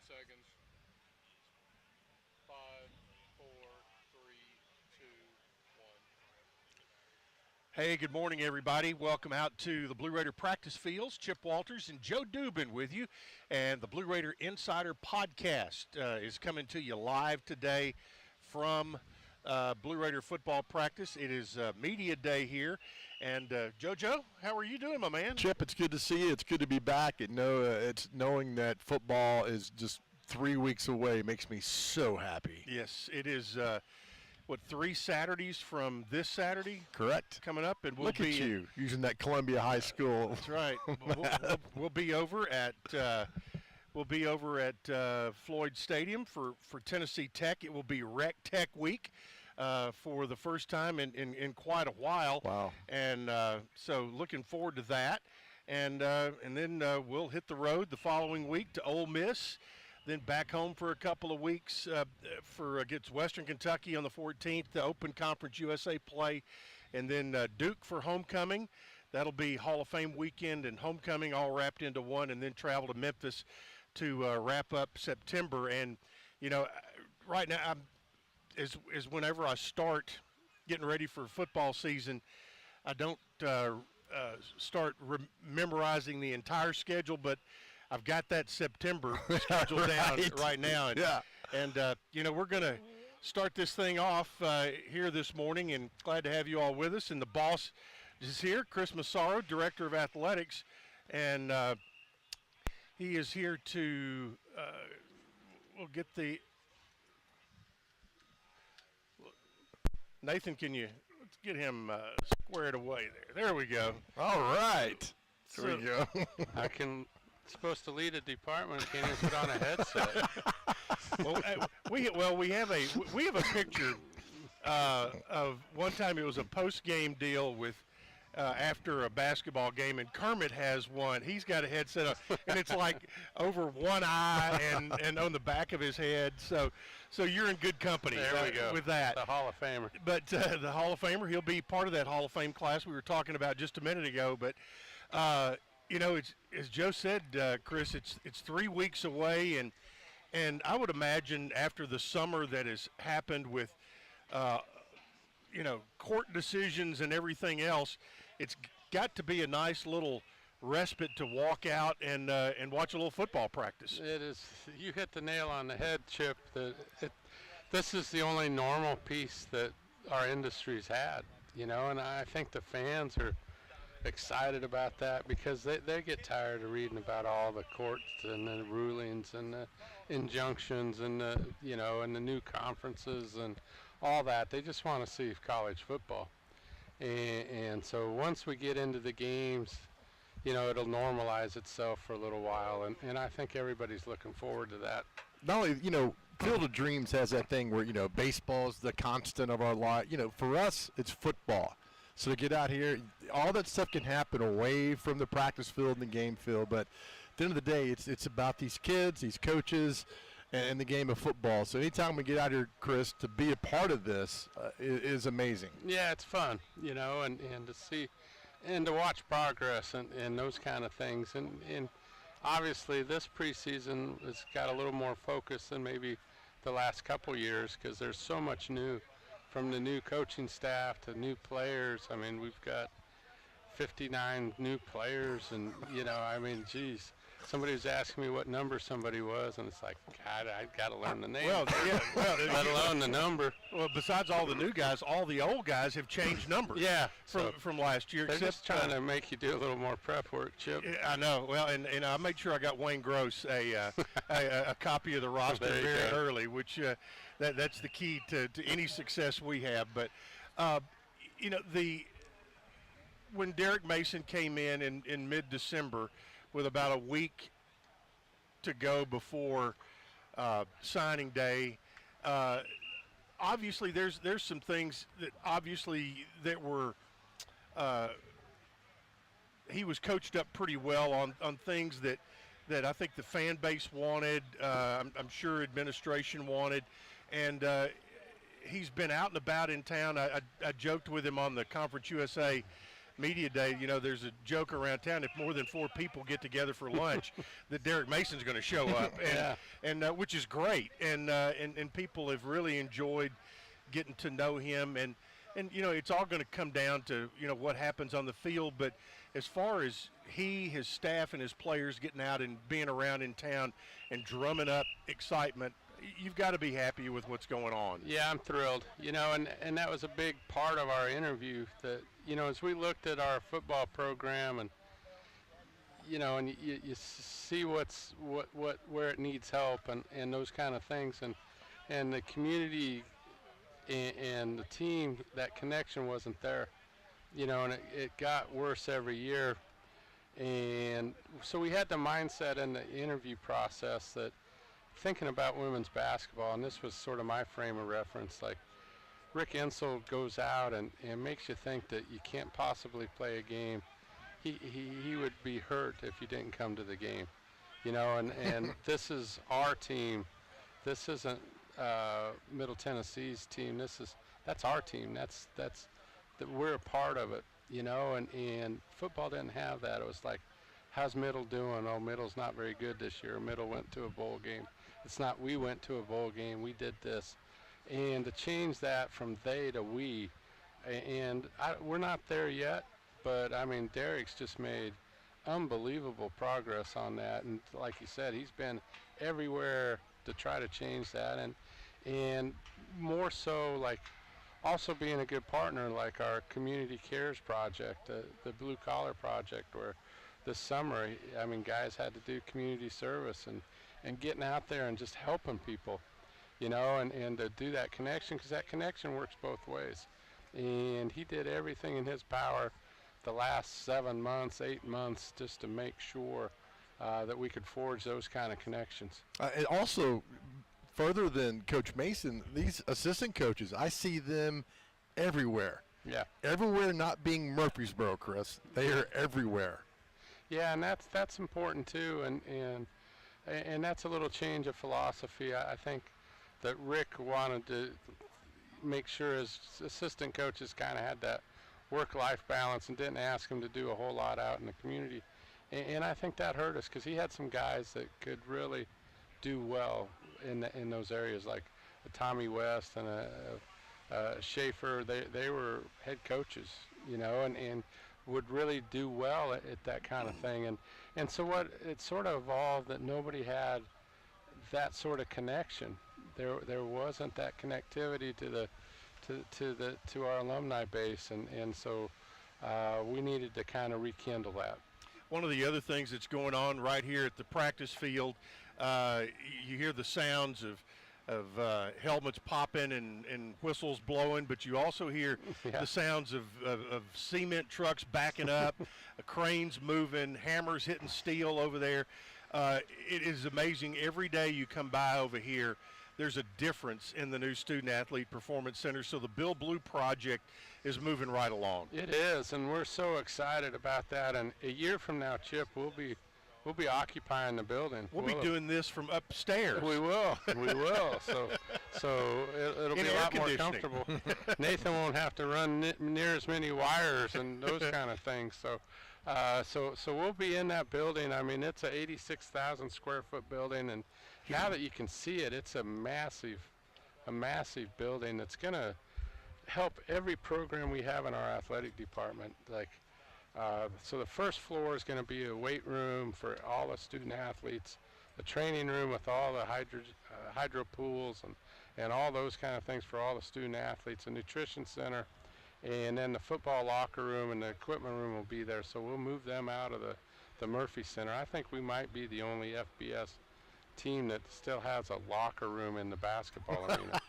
seconds. 5, 4, 3, 2, 1. Hey, good morning, everybody. Welcome out to the Blue Raider practice fields. Chip Walters and Joe Dubin with you. And the Blue Raider Insider Podcast is coming to you live today from Blue Raider football practice. It is media day here. And JoJo, how are you doing, my man? Chip, it's good to see you. It's good to be back. It's knowing that football is just 3 weeks away makes me so happy. Yes, it is. 3 Saturdays from this Saturday? Correct. Coming up, and Look at you using that Columbia High School. That's right. We'll be over at Floyd Stadium for Tennessee Tech. It will be Rec Tech Week for the first time in quite a while. Wow. And so looking forward to that. And then we'll hit the road the following week to Ole Miss. Then back home for a couple of weeks for against Western Kentucky on the 14th, the Open Conference USA play, and then Duke for homecoming. That'll be Hall of Fame weekend and homecoming all wrapped into one, and then travel to Memphis to wrap up September. And, you know, right now, is whenever I start getting ready for football season, I don't start memorizing the entire schedule, but I've got that September schedule down right now. And you know, we're going to start this thing off here this morning, and glad to have you all with us. And the boss is here, Chris Massaro, Director of Athletics, and he is here to we'll get the – Nathan, let's get him squared away there. There we go. All right. There we go. I can – supposed to lead a department, can't even put on a headset. we have a picture of one time. It was a post-game deal with after a basketball game, and Kermit has one. He's got a headset on, and it's like over one eye and on the back of his head. So you're in good company. There we go with that. The Hall of Famer. But the Hall of Famer, he'll be part of that Hall of Fame class we were talking about just a minute ago. But you know, it's as Joe said, Chris, it's 3 weeks away, and I would imagine after the summer that has happened with, you know, court decisions and everything else, it's got to be a nice little respite to walk out and watch a little football practice. It is. You hit the nail on the head, Chip. This is the only normal piece that our industry's had, you know, and I think the fans are excited about that because they get tired of reading about all the courts and the rulings and the injunctions and the, you know, and the new conferences and all that. They just want to see college football, and so once we get into the games, you know, it'll normalize itself for a little while, and I think everybody's looking forward to that. Not only, you know, Field of Dreams has that thing where, you know, baseball's the constant of our life. You know, for us, it's football. So to get out here, all that stuff can happen away from the practice field and the game field. But at the end of the day, it's about these kids, these coaches, and the game of football. So anytime we get out here, Chris, to be a part of this is amazing. Yeah, it's fun, you know, and to see and to watch progress and those kind of things. And obviously this preseason has got a little more focus than maybe the last couple years because there's so much new. From the new coaching staff to new players. I mean, we've got 59 new players, and, you know, I mean, geez. Somebody was asking me what number somebody was, and it's like, God, I got to learn the name. Well, let alone the number. Well, besides all the new guys, all the old guys have changed numbers. Yeah, from last year. They're just trying to make you do a little more prep work, Chip. I know. Well, and I made sure I got Wayne Gross a copy of the roster very early, which that's the key to any success we have. But you know, when Derek Mason came in mid-December with about a week to go before signing day, obviously there's some things that were he was coached up pretty well on things that I think the fan base wanted. I'm sure administration wanted, and he's been out and about in town. I joked with him on the Conference USA media day, you know, there's a joke around town, if more than 4 people get together for lunch, that Derek Mason's going to show up, and which is great, and people have really enjoyed getting to know him, and you know, it's all going to come down to, you know, what happens on the field, but as far as his staff and his players getting out and being around in town and drumming up excitement, you've got to be happy with what's going on. Yeah, I'm thrilled. You know, and that was a big part of our interview, that, you know, as we looked at our football program, and, you know, and you see where it needs help, and those kind of things, and the community and the team, that connection wasn't there, you know, and it got worse every year. And so we had the mindset in the interview process that, thinking about women's basketball, and this was sort of my frame of reference, like, Rick Insel goes out and makes you think that you can't possibly play a game. He would be hurt if you didn't come to the game, you know, and this is our team. This isn't Middle Tennessee's team. That's our team. That's that we're a part of it, you know, and football didn't have that. It was like, how's Middle doing? Oh, Middle's not very good this year. Middle went to a bowl game. It's not, we went to a bowl game, we did this. And to change that from they to we, and we're not there yet, but I mean, Derek's just made unbelievable progress on that. And like you said, he's been everywhere to try to change that, and more so, like, also being a good partner, like our Community Cares project, the Blue Collar project, where this summer, I mean, guys had to do community service and getting out there and just helping people, you know, and to do that connection, because that connection works both ways. And he did everything in his power the last 7 months, 8 months, just to make sure that we could forge those kind of connections. And also, further than Coach Mason, these assistant coaches, I see them everywhere. Yeah. Everywhere not being Murfreesboro, Chris. They are everywhere. Yeah, and that's important too, and that's a little change of philosophy. I think that Rick wanted to make sure his assistant coaches kind of had that work-life balance and didn't ask him to do a whole lot out in the community. And I think that hurt us, because he had some guys that could really do well in those areas, like Tommy West and Schaefer. They were head coaches, you know, and would really do well at that kind of thing. And so what it sort of evolved, that nobody had that sort of connection. There wasn't that connectivity to our alumni base, and so we needed to kind of rekindle that. One of the other things that's going on right here at the practice field, you hear the sounds of helmets popping and whistles blowing, but you also hear the sounds of cement trucks backing up, cranes moving, hammers hitting steel over there. It is amazing. Every day you come by over here, there's a difference in the new Student Athlete Performance Center. So the Bill Blue project is moving right along. It is, and we're so excited about that. And a year from now, Chip, we'll be occupying the building. We'll be doing this from upstairs. We will. So it'll be a lot more comfortable. Nathan won't have to run near as many wires and those kind of things. So we'll be in that building. I mean, it's a 86,000 square foot building, and now that you can see it, it's a massive building that's going to help every program we have in our athletic department. Like, so the first floor is going to be a weight room for all the student athletes, a training room with all the hydro pools and all those kind of things for all the student athletes, a nutrition center, and then the football locker room and the equipment room will be there. So we'll move them out of the Murphy Center. I think we might be the only FBS team that still has a locker room in the basketball arena,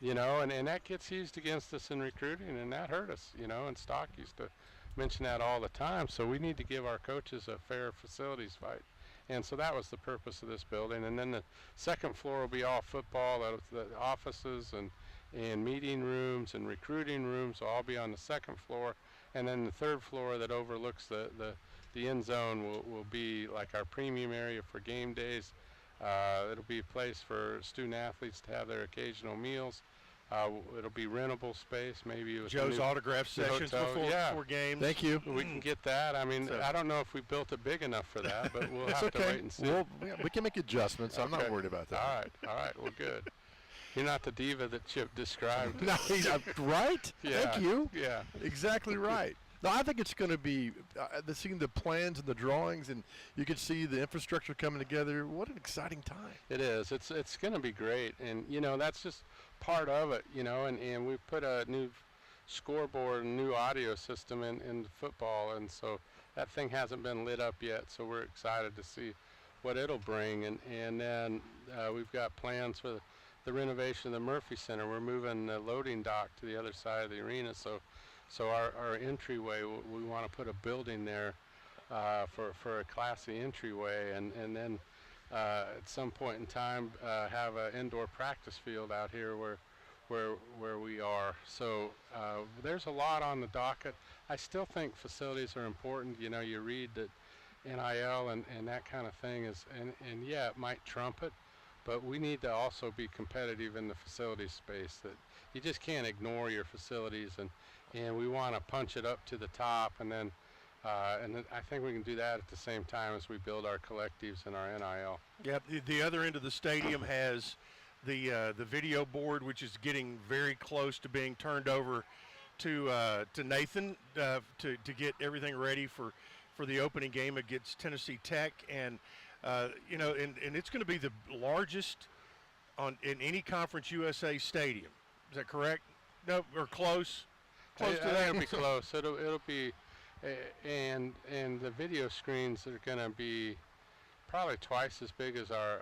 you know, and that gets used against us in recruiting, and that hurt us, you know, and Stock used to mention that all the time. So we need to give our coaches a fair facilities fight. And so that was the purpose of this building. And then the second floor will be all football, the offices and meeting rooms and recruiting rooms will all be on the second floor. And then the third floor that overlooks the end zone will be like our premium area for game days. It'll be a place for student athletes to have their occasional meals. It'll be rentable space, maybe with Joe's new, autograph sessions hotel. before Yeah. games. Thank you. we can get that. I mean, So- I don't know if we built it big enough for that, but we'll It's have to okay. wait and see. We can make adjustments. I'm not Okay. worried about that. All right, well, good. You're not the diva that Chip described. No, right? Yeah. Thank you. Yeah. Exactly right. No, I think it's going to be seeing the plans and the drawings, and you can see the infrastructure coming together. What an exciting time! It is. It's going to be great, and that's just part of it. And we put a new scoreboard and new audio system in football, and so that thing hasn't been lit up yet. So we're excited to see what it'll bring, and then we've got plans for the renovation of the Murphy Center. We're moving the loading dock to the other side of the arena, so our entryway, we want to put a building there for a classy entryway, and then at some point in time have an indoor practice field out here where we are. So there's a lot on the docket. I still think facilities are important. You read that NIL and that kind of thing is, and yeah, it might trump it, but we need to also be competitive in the facility space. That you just can't ignore your facilities, and we want to punch it up to the top, and then I think we can do that at the same time as we build our collectives and our NIL. Yep. The other end of the stadium has the video board, which is getting very close to being turned over to Nathan to get everything ready for the opening game against Tennessee Tech, and and it's going to be the largest in any Conference USA stadium. Is that correct? No, or close to I think that. it'll be close. It'll be, and the video screens are going to be probably twice as big as our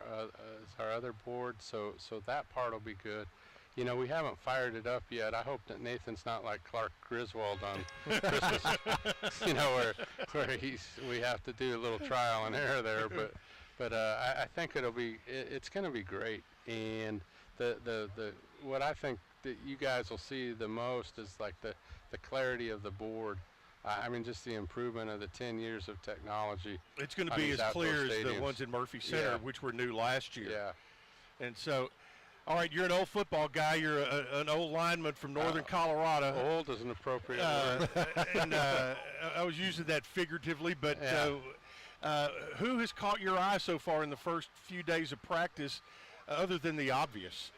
other board. So that part will be good. We haven't fired it up yet. I hope that Nathan's not like Clark Griswold on Christmas, where we have to do a little trial and error there. But I think it's going to be great. And the what I think that you guys will see the most is like the clarity of the board. I mean, just the improvement of the 10 years of technology. It's going to on be these as clear outdoor as the stadiums. ones in Murphy Center, Yeah. which were new last year. Yeah. And so, all right, you're an old football guy. You're an old lineman from northern Colorado. Old is an appropriate word. And I was using that figuratively, but Yeah. who has caught your eye so far in the first few days of practice, other than the obvious?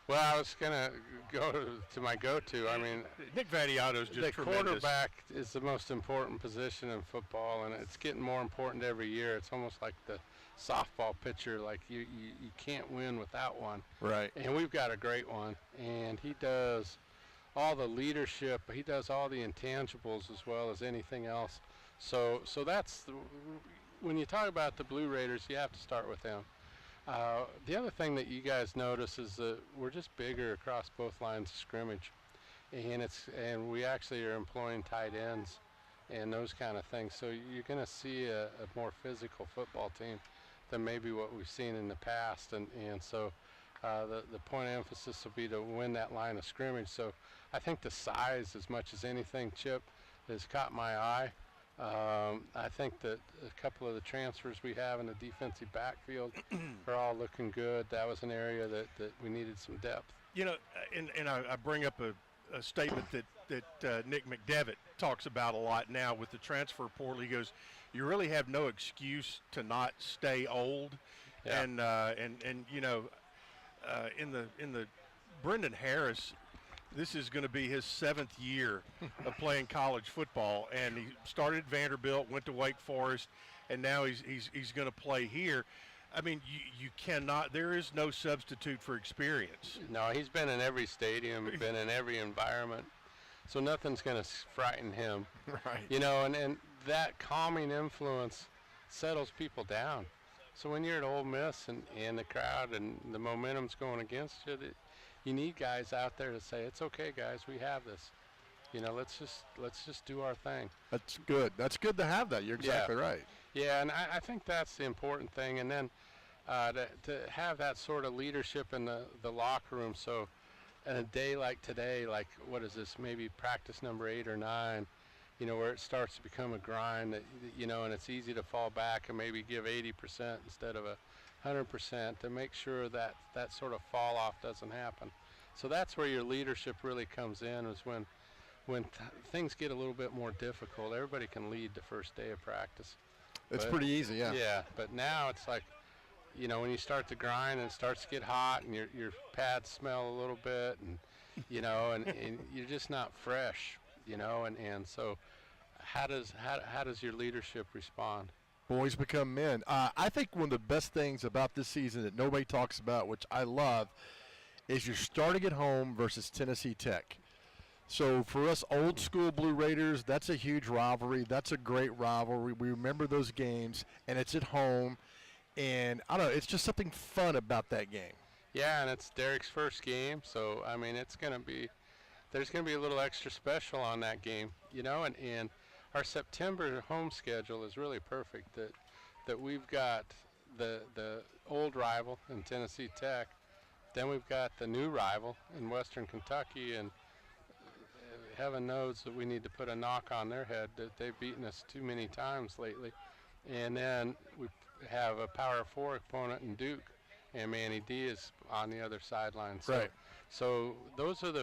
Well, I was going to go to my go-to. I mean, Nick Vattiato's just the tremendous. quarterback is the most important position in football, and it's getting more important every year. It's almost like the softball pitcher. Like you can't win without one. Right. And we've got a great one, and he does all the leadership. He does all the intangibles as well as anything else. So that's when you talk about the Blue Raiders, you have to start with them. The other thing that you guys notice is that we're just bigger across both lines of scrimmage, and we actually are employing tight ends and those kind of things. So you're going to see a more physical football team than maybe what we've seen in the past, and so the point of emphasis will be to win that line of scrimmage. So I think the size, as much as anything, Chip, has caught my eye. I think that a couple of the transfers we have in the defensive backfield are all looking good. That was an area that we needed some depth. And I bring up a statement that Nick McDevitt talks about a lot now with the transfer portal. He goes, you really have no excuse to not stay old. Yeah. And in the Brendan Harris, this is going to be his 7th year of playing college football, and he started at Vanderbilt, went to Wake Forest, and now he's going to play here. I mean, you cannot. There is no substitute for experience. No, he's been in every stadium, been in every environment, so nothing's going to frighten him. Right. And that calming influence settles people down. So when you're at Ole Miss and the crowd and the momentum's going against you, you need guys out there to say, it's okay, guys, we have this. Let's just do our thing. That's good. That's good to have that. You're exactly right. Yeah, and I think that's the important thing. And then to have that sort of leadership in the locker room. So on a day like today, like what is this, maybe practice number 8 or 9, where it starts to become a grind, and it's easy to fall back and maybe give 80% instead of 100% to make sure that sort of fall off doesn't happen. So that's where your leadership really comes in, is when things get a little bit more difficult. Everybody can lead the first day of practice. It's But- pretty easy, yeah. Yeah, but now it's like, when you start to grind and it starts to get hot and your pads smell a little bit and, and you're just not fresh, and so how does your leadership respond? Boys become men. I think one of the best things about this season that nobody talks about, which I love, is you're starting at home versus Tennessee Tech. So for us old school Blue Raiders, that's a huge rivalry. That's a great rivalry. We remember those games, and it's at home. And I don't know, it's just something fun about that game. Yeah, and it's Derek's first game, so I mean there's gonna be a little extra special on that game, and our September home schedule is really perfect. That we've got the old rival in Tennessee Tech, then we've got the new rival in Western Kentucky, and heaven knows that we need to put a knock on their head that they've beaten us too many times lately. And then we have a Power 4 opponent in Duke, and Manny D is on the other sideline. So, Right. So those are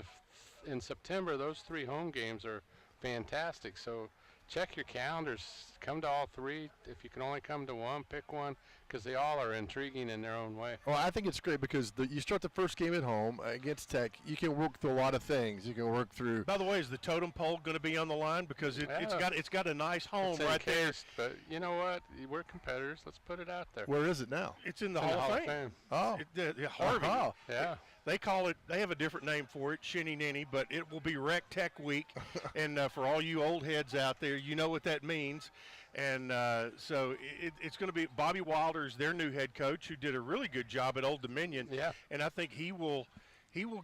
in September, those 3 home games are fantastic. So check your calendars. Come to all 3. If you can only come to one, pick one, because they all are intriguing in their own way. Well, I think it's great because you start the first game at home against Tech. You can work through a lot of things. You can work through. By the way, is the totem pole going to be on the line? Because it's got a nice home It's right there. encased, but you know what? We're competitors. Let's put it out there. Where is it now? It's in the It's in Hall of Fame. Oh, The Harvey. Uh-huh. Yeah. They call it. They have a different name for it, Shinny Ninny, but it will be Rec Tech Week, and for all you old heads out there, you know what that means. And so it's going to be Bobby Wilder's their new head coach, who did a really good job at Old Dominion. Yeah. And I think he will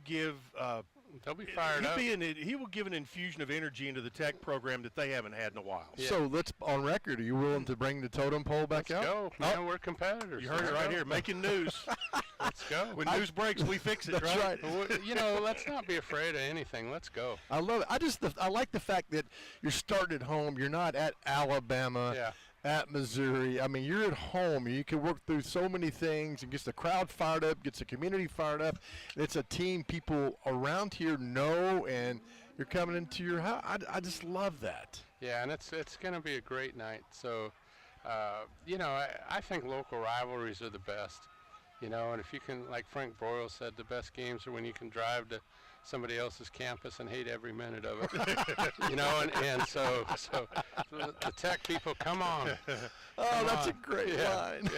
give. They'll be fired up. He will give an infusion of energy into the Tech program that they haven't had in a while. Yeah. So let's on record. Are you willing to bring the totem pole back Let's out? go. Man, we're competitors. You heard it right here, making news. Let's go. When news breaks, we fix it. That's right. Well, let's not be afraid of anything. Let's go. I love it. I like the fact that you're starting at home. You're not at Alabama, Yeah. at Missouri. I mean, you're at home. You can work through so many things and gets the crowd fired up, gets the community fired up. And it's a team people around here know, and you're coming into your house. I just love that. Yeah, and it's going to be a great night. So, I think local rivalries are the best. And if you can, like Frank Broyles said, the best games are when you can drive to somebody else's campus and hate every minute of it. and so the Tech people, come on. Oh, that's a on. great Yeah, line.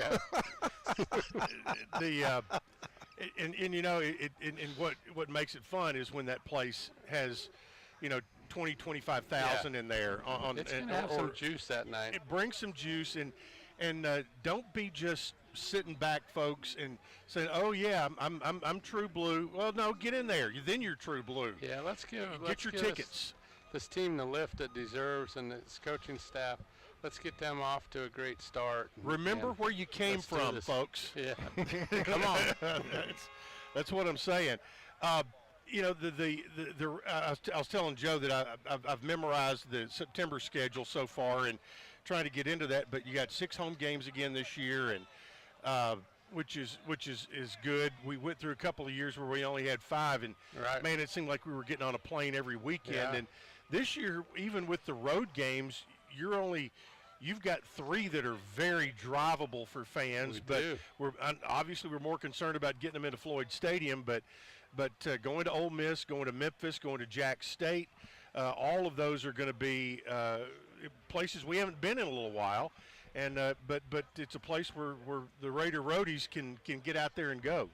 Yeah. What makes it fun is when that place has, 25,000 in there. It's going to have some juice that night. It brings some juice, and don't be just sitting back, folks, and saying, "Oh yeah, I'm True Blue." Well, no, get in there. Then you're True Blue. Yeah, let's Get your give tickets. This team the lift it deserves, and its coaching staff. Let's get them off to a great start. Remember where you came let's do from, this. folks. Yeah, come on. That's what I'm saying. I was telling Joe that I've memorized the September schedule so far and trying to get into that. But you got 6 home games again this year, and which is good. We went through a couple of years where we only had 5, and Right. man, it seemed like we were getting on a plane every weekend. Yeah. And this year, even with the road games, you've got 3 that are very drivable for fans. We but do. we're more concerned about getting them into Floyd Stadium. But going to Ole Miss, going to Memphis, going to Jack State, all of those are going to be places we haven't been in a little while. And but it's a place where the Raider Roadies can get out there and go.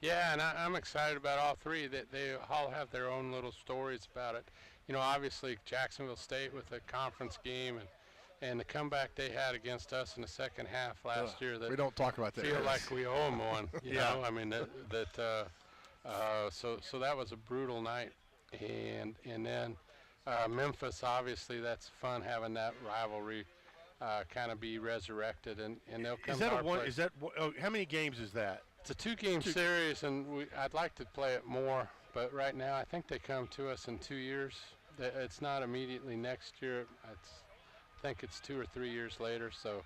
Yeah, and I'm excited about all 3. That they all have their own little stories about it. Obviously Jacksonville State with the conference game and the comeback they had against us in the second half last year. That We don't talk about that. feel like we owe them one. You Yeah. know, I mean so that was a brutal night, and then Memphis, obviously that's fun having that rivalry kind of be resurrected, and they'll come Is that to our one? place. Is that how many games is that? It's a 2-game series, and I'd like to play it more, but right now I think they come to us in 2 years. It's not immediately next year. I think it's 2 or 3 years later. So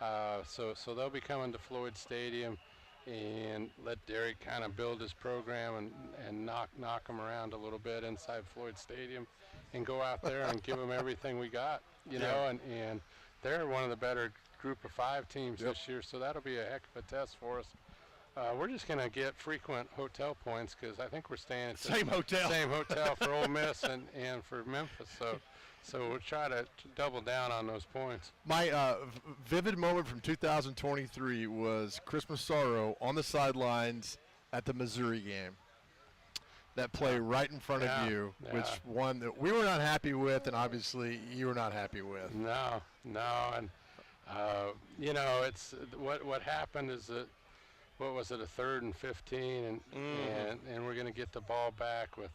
they'll be coming to Floyd Stadium, and let Derek kind of build his program and knock him around a little bit inside Floyd Stadium, and go out there and give them everything we got, you know, and they're one of the better group of 5 teams this year, so that'll be a heck of a test for us. We're just going to get frequent hotel points because I think we're staying at the Same hotel for Ole Miss and for Memphis. So we'll try to double down on those points. My vivid moment from 2023 was Chris Massaro on the sidelines at the Missouri game. That play right in front of you, which one that we were not happy with, and obviously you were not happy with. No, and you know, it's what happened is that. What was it, a 3rd and 15, and we're going to get the ball back with,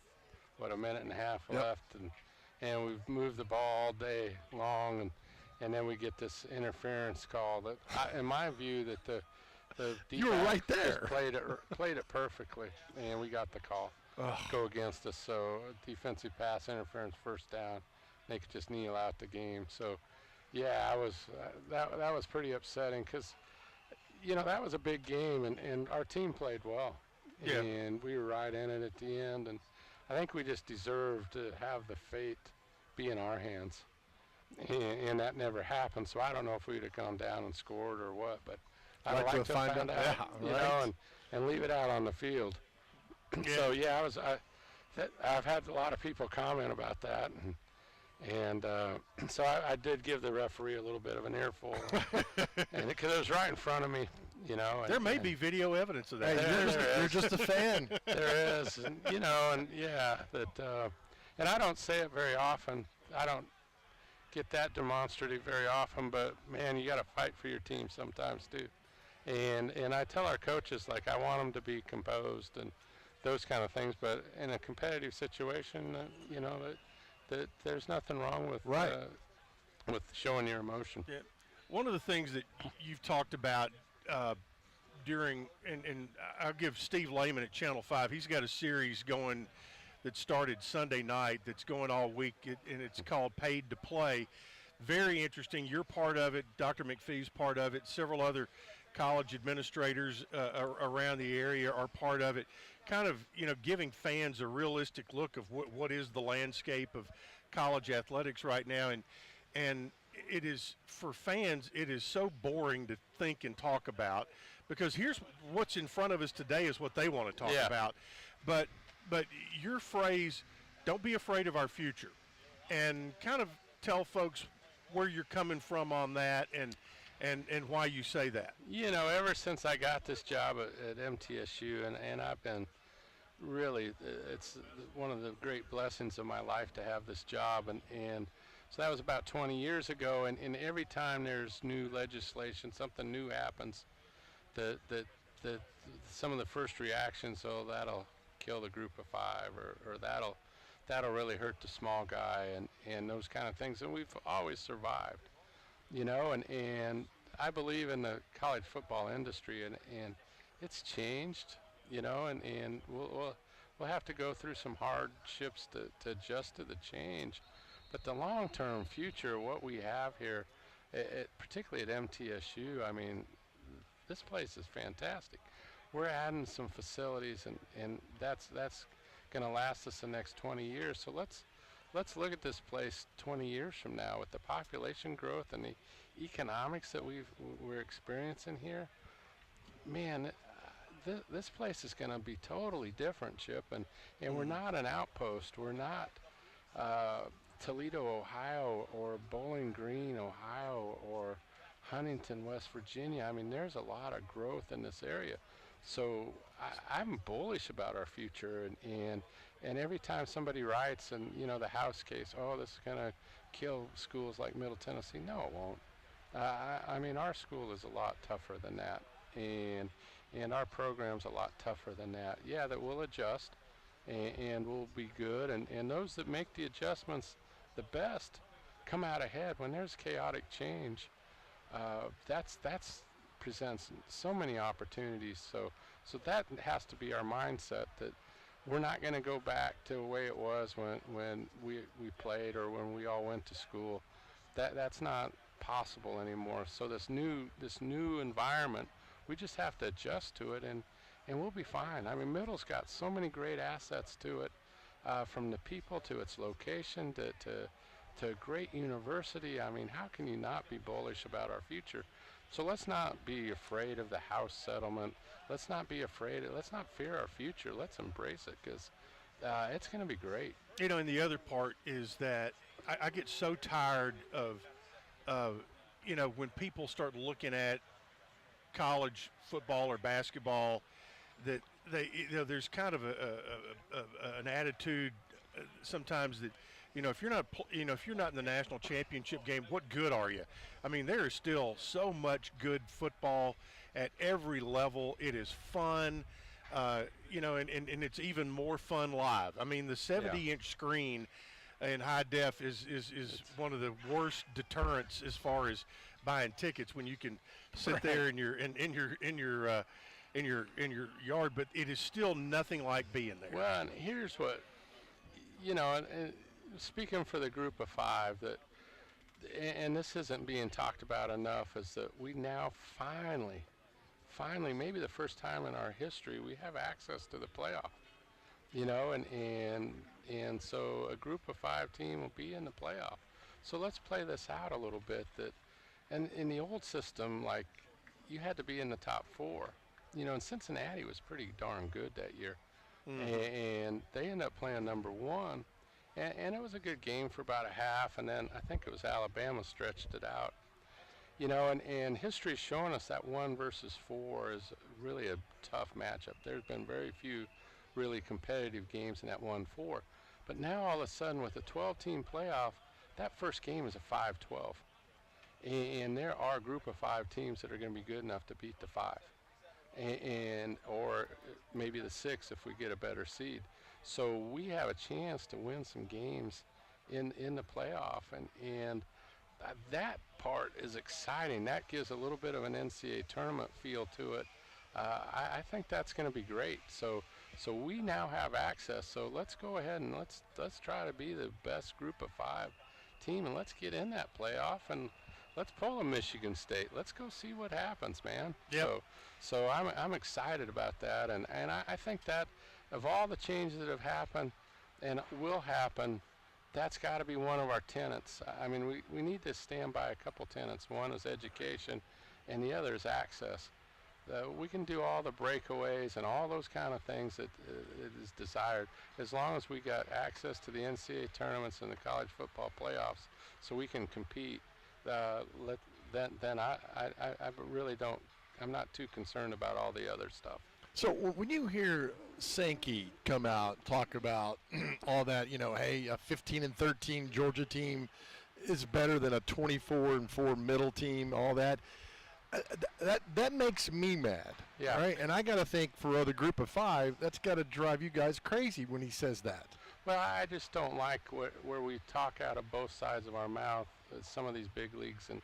a minute and a half left, and we've moved the ball all day long, and then we get this interference call that, in my view, that the you were right there. Played it perfectly, and we got the call go against us. So defensive pass interference, first down, they could just kneel out the game. So, yeah, that was pretty upsetting because. You know, that was a big game, and our team played well. Yeah. And we were right in it at the end, and I think we just deserved to have the fate be in our hands. And that never happened, so I don't know if we'd have gone down and scored or what, but I'd like to find out, you know, and leave it out on the field. Yeah. So, yeah, I've had a lot of people comment about that, and so I did give the referee a little bit of an earful, and because it was right in front of me, you know. There may be video evidence of that. Hey, you're just a fan. There is, and, you know, and and I don't say it very often. I don't get that demonstrative very often, but man, you got to fight for your team sometimes too. And I tell our coaches, like, I want them to be composed and those kind of things, but in a competitive situation, you know, that there's nothing wrong with with showing your emotion. Yeah. One of the things that you've talked about during, and I'll give Steve Lehman at Channel 5, he's got a series going that started Sunday night that's going all week, and it's called Paid to Play. Very interesting. You're part of it. Dr. McPhee's part of it. Several other college administrators around the area are part of it. Kind of, you know, giving fans a realistic look of what is the landscape of college athletics right now. And it is, for fans, it is so boring to think and talk about, because here's what's in front of us today is what they want to talk about. But your phrase, don't be afraid of our future, and kind of tell folks where you're coming from on that and why you say that. You know, ever since I got this job at MTSU, and I've been really, it's one of the great blessings of my life to have this job, and so that was about 20 years ago, and every time there's new legislation, something new happens, that some of the first reactions, oh, that'll kill the group of 5, or that'll really hurt the small guy, and those kind of things, and we've always survived, you know, and I believe in the college football industry, and it's changed, you know, and we'll have to go through some hardships to adjust to the change. But the long-term future, what we have here, particularly at MTSU, I mean, this place is fantastic. We're adding some facilities, and that's going to last us the next 20 years. So let's look at this place 20 years from now with the population growth and the economics that we're experiencing here. Man, this place is going to be totally different, Chip, and we're not an outpost. We're not Toledo, Ohio, or Bowling Green, Ohio, or Huntington, West Virginia. I mean, there's a lot of growth in this area. So I'm bullish about our future, and every time somebody writes, and, you know, the House case, oh, this is going to kill schools like Middle Tennessee. No, it won't. I mean, our school is a lot tougher than that, and our program's a lot tougher than that. Yeah, that we'll adjust, and we'll be good, and those that make the adjustments the best come out ahead. When there's chaotic change, that's presents so many opportunities. So that has to be our mindset, that we're not going to go back to the way it was when we played, or when we all went to school. That's not possible anymore. So this new environment We just have to adjust to it, and we'll be fine. I mean, Middle's got so many great assets to it, from the people to its location to a great university. I mean, how can you not be bullish about our future? So let's not be afraid of the house settlement. Let's not be afraid. Let's not fear our future. Let's embrace it, because it's going to be great. You know, and the other part is that I get so tired of, you know, when people start looking at college football or basketball, that there's kind of an attitude sometimes that, you know, if you're not in the national championship game, what good are you? I mean, there is still so much good football at every level. It is fun, you know, and it's even more fun live. I mean, the 70-inch screen in high def is one of the worst deterrents as far as buying tickets, when you can sit there in your yard, but it is still nothing like being there. Well, and here's what, you know, and speaking for the group of five, that, and this isn't being talked about enough, is that we now finally, maybe the first time in our history, we have access to the playoff. You know, and so a group of 5 team will be in the playoff. So let's play this out a little bit. That, and in the old system, like, you had to be in the top 4. You know, and Cincinnati was pretty darn good that year. And they ended up playing number 1. And it was a good game for about a half, and then I think it was Alabama stretched it out. You know, and history's showing us that 1 versus 4 is really a tough matchup. There's been very few really competitive games in that 1-4. But now all of a sudden, with a 12-team playoff, that first game is a 5-12. And there are a group of 5 teams that are going to be good enough to beat the 5. Or maybe the 6 if we get a better seed. So we have a chance to win some games in the playoff, and that part is exciting. That gives a little bit of an NCAA tournament feel to it. I think that's going to be great. So we now have access. So let's go ahead and let's try to be the best group of 5 team, and let's get in that playoff, and let's pull a Michigan State. Let's go see what happens, man. Yep. So I'm excited about that, and I think that of all the changes that have happened and will happen, that's got to be one of our tenets. I mean, we need to stand by a couple tenets. One is education, and the other is access. We can do all the breakaways and all those kind of things that it is desired, as long as we got access to the NCAA tournaments and the college football playoffs, so we can compete. Then I really don't. I'm not too concerned about all the other stuff. So when you hear Sankey come out talk about all that, you know, hey, a 15-13 Georgia team is better than a 24-4 middle team, all that. That makes me mad. Yeah. Right. And I got to think for other group of 5, that's got to drive you guys crazy when he says that. Well, I just don't like where we talk out of both sides of our mouth. Some of these big leagues, and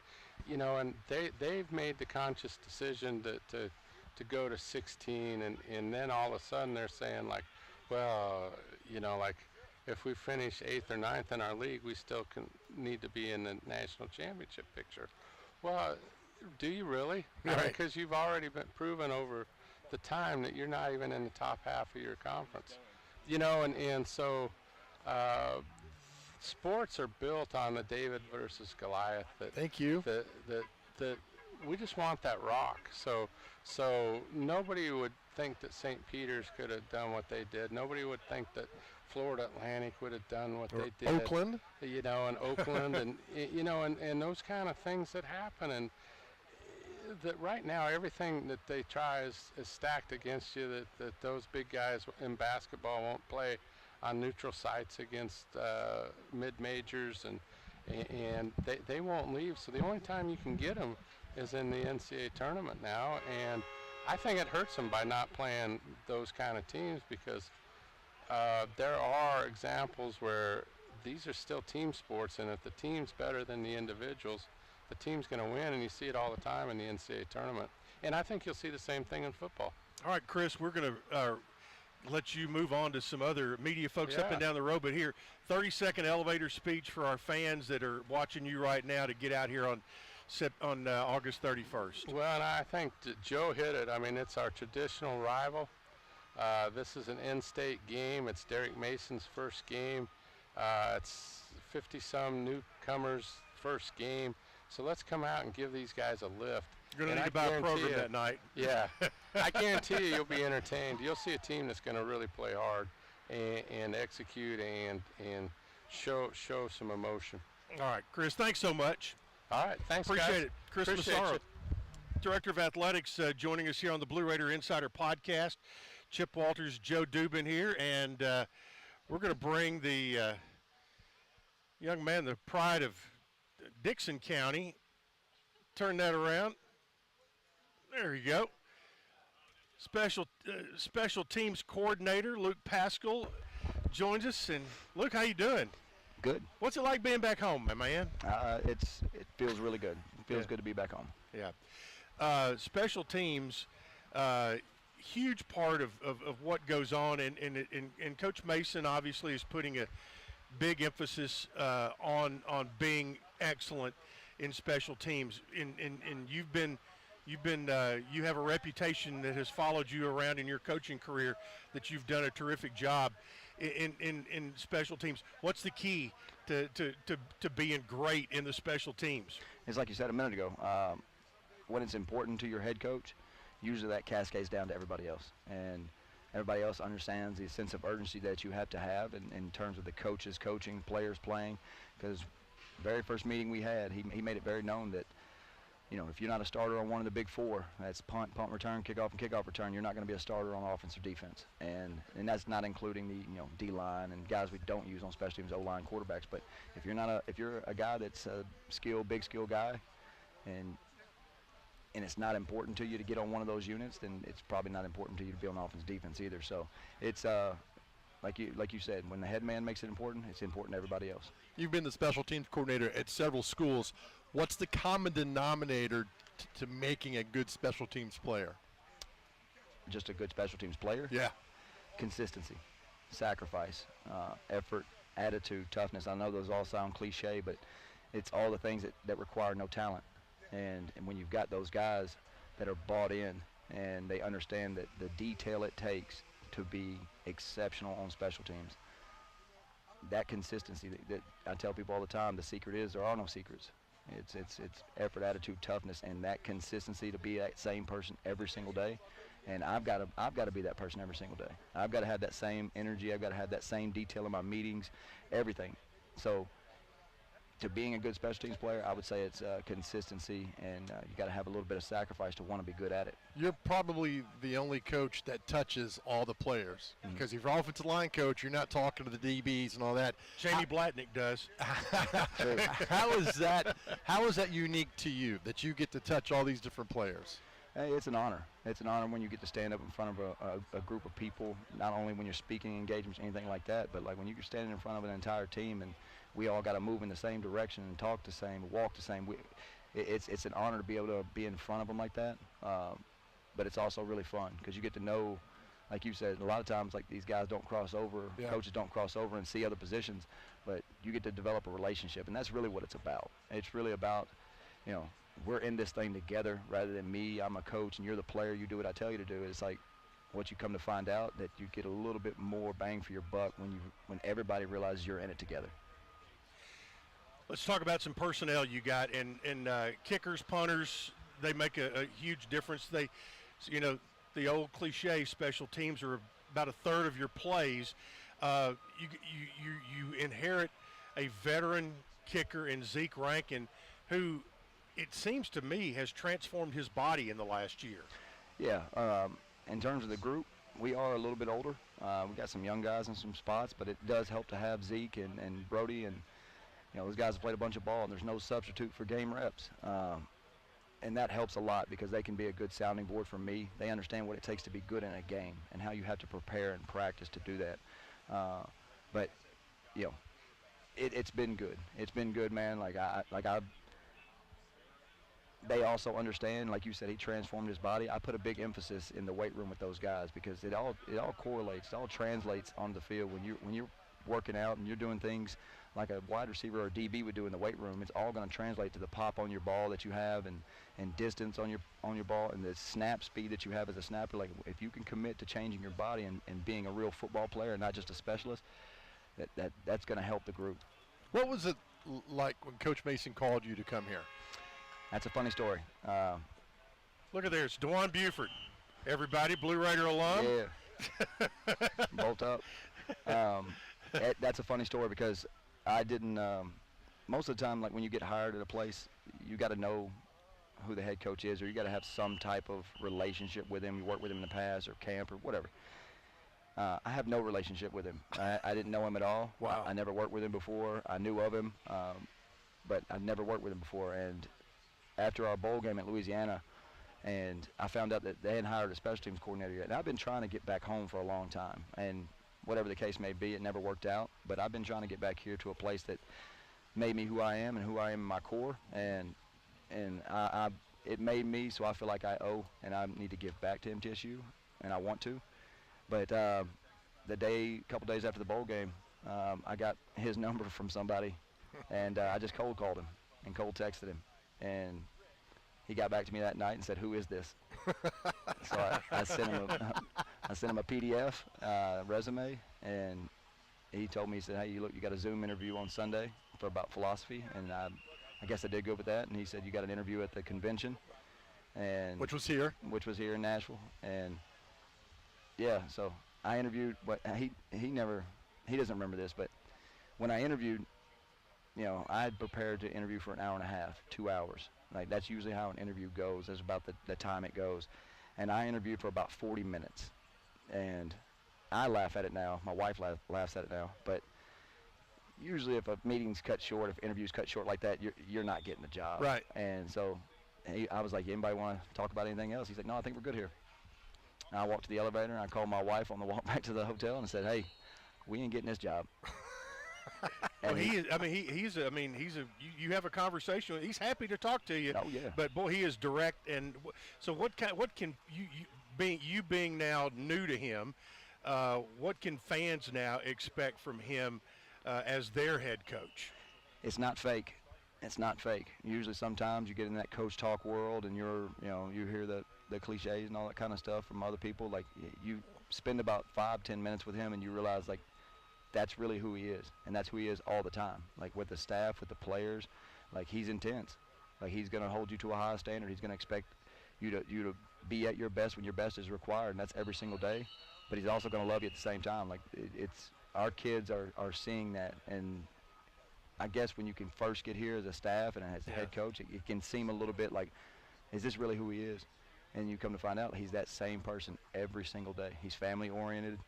you know, and they've made the conscious decision to go to 16, and then all of a sudden they're saying, like, well, you know, like, if we finish 8th or 9th in our league, we still need to be in the national championship picture. Well, do you really? Right. Because you've already been proven over the time that you're not even in the top half of your conference. You know, and so sports are built on the David versus Goliath. Thank you. That we just want that rock. So nobody would think that St. Peter's could have done what they did. Nobody would think that Florida Atlantic would have done what they did. Oakland. You know, and Oakland, and you know, and those kind of things that happen, and that right now everything that they try is stacked against you. That those big guys in basketball won't play on neutral sites against mid-majors, and they won't leave. So the only time you can get them is in the NCAA tournament now, and I think it hurts them by not playing those kind of teams, because there are examples where these are still team sports, and if the team's better than the individuals, the team's going to win, and you see it all the time in the NCAA tournament. And I think you'll see the same thing in football. All right, Chris, we're going to let you move on to some other media folks up and down the road, but here, 30-second elevator speech for our fans that are watching you right now to get out here on on August 31st. Well, and I think Joe hit it. I mean, it's our traditional rival. This is an in-state game. It's Derek Mason's first game. It's 50-some newcomers' first game. So let's come out and give these guys a lift. You're going to And need I to buy a guarantee program you- that night. Yeah, I guarantee you, you'll be entertained. You'll see a team that's going to really play hard and execute and show some emotion. All right, Chris, thanks so much. All right, thanks, Appreciate guys. it. Chris Appreciate Massaro, you. Director of Athletics, joining us here on the Blue Raider Insider Podcast. Chip Walters, Joe Dubin here, and we're going to bring the young man, the pride of Dixon County. Turn that around. There you go. Special teams coordinator Luke Pascal joins us, and Luke, how you doing? Good. What's it like being back home, my man? It feels really good. It feels Yeah. good to be back home. Yeah. Special teams, huge part of what goes on, and Coach Mason obviously is putting a big emphasis on being excellent in special teams. And you have a reputation that has followed you around in your coaching career, that you've done a terrific job in special teams. What's the key to being great in the special teams? It's like you said a minute ago. When it's important to your head coach, usually that cascades down to everybody else. And everybody else understands the sense of urgency that you have to have in terms of the coaches coaching, players playing. Because very first meeting we had, he made it very known that, you know, if you're not a starter on one of the big four, that's punt return, kickoff, and kickoff return, you're not going to be a starter on offense or defense. And that's not including the, you know, D-line and guys we don't use on special teams, O-line, quarterbacks. But if you're a guy that's a big skill guy, and it's not important to you to get on one of those units, then it's probably not important to you to be on offense, defense either. So it's like you said, when the head man makes it important, it's important to everybody else. You've been the special teams coordinator at several schools. What's the common denominator to making a good special teams player? Just a good special teams player. Yeah. Consistency, sacrifice, effort, attitude, toughness. I know those all sound cliche, but it's all the things that require no talent. And when you've got those guys that are bought in and they understand that the detail it takes to be exceptional on special teams, that consistency that I tell people all the time, the secret is there are no secrets. It's effort, attitude, toughness, and that consistency to be that same person every single day. And I've got to be that person every single day. I've got to have that same energy. I've got to have that same detail in my meetings, everything. So to being a good special teams player, I would say it's consistency, and you got to have a little bit of sacrifice to want to be good at it. You're probably the only coach that touches all the players. Because if you're offensive line coach, you're not talking to the DBs and all that. Jamie Blatnick does. How is that unique to you, that you get to touch all these different players? Hey, it's an honor. It's an honor when you get to stand up in front of a group of people, not only when you're speaking engagements, anything like that, but like when you're standing in front of an entire team and we all got to move in the same direction and talk the same, walk the same. It's an honor to be able to be in front of them like that. But it's also really fun because you get to know, like you said, a lot of times like these guys don't cross over, Yeah. coaches don't cross over and see other positions, but you get to develop a relationship, and that's really what it's about. It's really about, you know, we're in this thing together rather than me, I'm a coach, and you're the player, you do what I tell you to do. It's like what you come to find out, that you get a little bit more bang for your buck when everybody realizes you're in it together. Let's talk about some personnel you got, and kickers, punters, they make a huge difference. They, you know, the old cliche, special teams are about a third of your plays. You inherit a veteran kicker in Zeke Rankin, who it seems to me has transformed his body in the last year. Yeah, in terms of the group, we are a little bit older. We got some young guys in some spots, but it does help to have Zeke and Brody, and you know, those guys have played a bunch of ball, and there's no substitute for game reps. And that helps a lot because they can be a good sounding board for me. They understand what it takes to be good in a game and how you have to prepare and practice to do that. But you know, it's been good. It's been good, man. They also understand, like you said, he transformed his body. I put a big emphasis in the weight room with those guys because it all correlates, it all translates on the field when you're working out and you're doing things like a wide receiver or DB would do in the weight room. It's all going to translate to the pop on your ball that you have, and distance on your ball, and the snap speed that you have as a snapper. Like, if you can commit to changing your body and being a real football player and not just a specialist, that's going to help the group. What was it like when Coach Mason called you to come here? That's a funny story. Look at there, it's DeJuan Buford. Everybody, Blue Raider alum. Yeah. Bolt up. That's a funny story because I didn't. Most of the time, like when you get hired at a place, you got to know who the head coach is, or you got to have some type of relationship with him. You worked with him in the past, or camp, or whatever. I have no relationship with him. I didn't know him at all. Wow. I never worked with him before. I knew of him, but I never worked with him before. And after our bowl game at Louisiana, and I found out that they hadn't hired a special teams coordinator yet. And I've been trying to get back home for a long time. And whatever the case may be, it never worked out. But I've been trying to get back here to a place that made me who I am and who I am in my core. And it made me, so I feel like I owe and I need to give back to MTSU, and I want to. But a couple days after the bowl game, I got his number from somebody, and I just cold called him and cold texted him. And he got back to me that night and said, "Who is this?" So I sent him a PDF resume, and he told me, he said, "Hey, look, you got a Zoom interview on Sunday for about philosophy," and I guess I did good with that. And he said, "You got an interview at the convention," and Which was here in Nashville. And yeah, so I interviewed. But he doesn't remember this, but when I interviewed, I had prepared to interview for an hour and a half, 2 hours. Like, that's usually how an interview goes. That's about the time it goes. And I interviewed for about 40 minutes. And I laugh at it now. My wife laughs at it now. But usually if a meeting's cut short, if interview's cut short like that, you're not getting the job. Right. And so I was like, "Anybody want to talk about anything else?" He's like, "No, I think we're good here." And I walked to the elevator, and I called my wife on the walk back to the hotel and I said, "Hey, we ain't getting this job." Well, you have a conversation. He's happy to talk to you. Oh, yeah. But boy, he is direct. And so what can you being now new to him, what can fans now expect from him as their head coach? It's not fake. It's not fake. Usually sometimes you get in that coach talk world and you hear the cliches and all that kind of stuff from other people. Like, you spend about 5-10 minutes with him and you realize, like, that's really who he is, and that's who he is all the time. Like, with the staff, with the players, like, he's intense. Like, he's going to hold you to a high standard. He's going to expect you to be at your best when your best is required, and that's every single day. But he's also going to love you at the same time. Like, it's our kids are seeing that, and I guess when you can first get here as a staff and as a head coach, it can seem a little bit like, is this really who he is? And you come to find out he's that same person every single day. He's family oriented.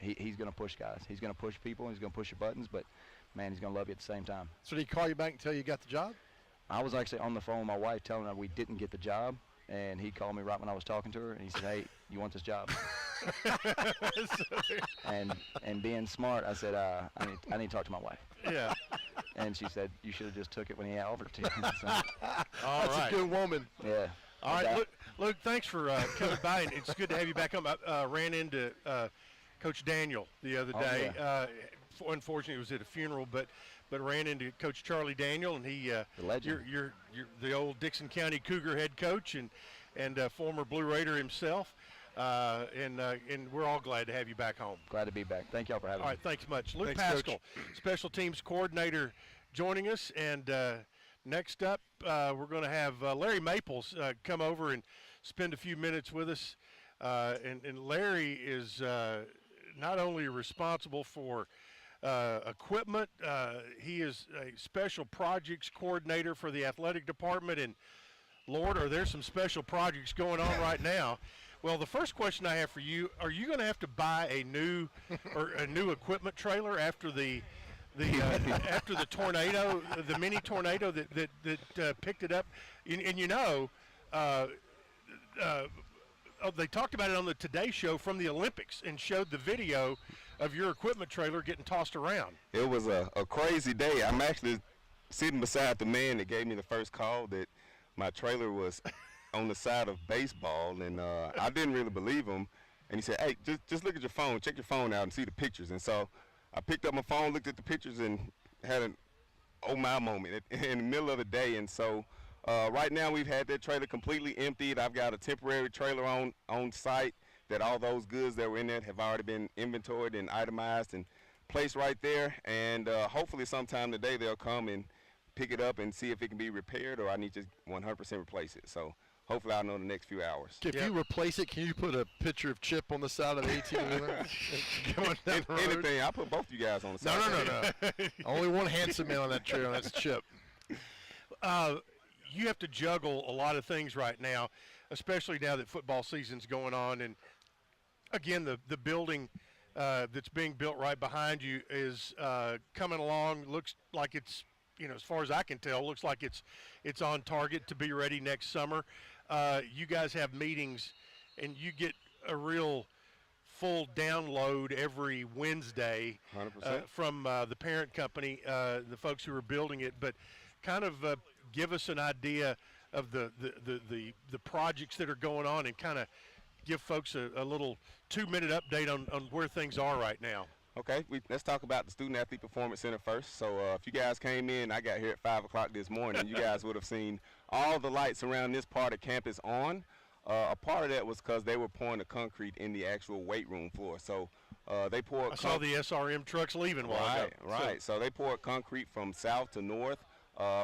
He's going to push guys. He's going to push people. He's going to push your buttons, but, man, he's going to love you at the same time. So did he call you back and tell you got the job? I was actually on the phone with my wife telling her we didn't get the job, and he called me right when I was talking to her, and he said, "Hey, you want this job?" and being smart, I said, I need to talk to my wife. Yeah. And she said, "You should have just took it when he offered it to you." So, All That's right. a good woman. yeah. All right, Luke, thanks for coming by, and it's good to have you back home. I ran into Coach Daniel the other day. Yeah. Unfortunately, it was at a funeral, but ran into Coach Charlie Daniel, and he, The legend. you're the old Dixon County Cougar head coach and former Blue Raider himself, and we're all glad to have you back home. Glad to be back. Thank y'all for having All me. right, thanks much. Luke Thanks, Pascal, special teams coordinator, joining us. And next up, we're going to have Larry Maples come over and spend a few minutes with us. And Larry is not only responsible for equipment, he is a special projects coordinator for the athletic department. And Lord, are there some special projects going on right now? Well, the first question I have for you: are you going to have to buy a new equipment trailer after the tornado, the mini tornado that picked it up? They talked about it on the Today Show from the Olympics and showed the video of your equipment trailer getting tossed around. It was a crazy day. I'm actually sitting beside the man that gave me the first call that my trailer was on the side of baseball, and I didn't really believe him. And he said, "Hey, just look at your phone, check your phone out and see the pictures." And so I picked up my phone, looked at the pictures, and had an oh my moment in the middle of the day. And so right now we've had that trailer completely emptied. I've got a temporary trailer on site that all those goods that were in it have already been inventoried and itemized and placed right there. And hopefully sometime today they'll come and pick it up and see if it can be repaired, or I need to 100% replace it. So hopefully I'll know in the next few hours. If you replace it, can you put a picture of Chip on the side of the 18-wheeler? Going down the road? Anything. I'll put both of you guys on the side. No. Only one handsome man on that trail, and that's Chip. You have to juggle a lot of things right now, especially now that football season's going on. And again, the building that's being built right behind you is coming along. Looks like it's, as far as I can tell, looks like it's on target to be ready next summer. You guys have meetings, and you get a real full download every Wednesday 100%. from the parent company, the folks who are building it. But kind of give us an idea of the projects that are going on, and kind of give folks a little 2-minute update on where things are right now. Okay, let's talk about the Student Athlete Performance Center first. So if you guys came in, I got here at 5 o'clock this morning, you guys would have seen all the lights around this part of campus on. A part of that was because they were pouring the concrete in the actual weight room floor. So they poured. I saw the SRM trucks leaving while ago. Right. So they poured concrete from south to north,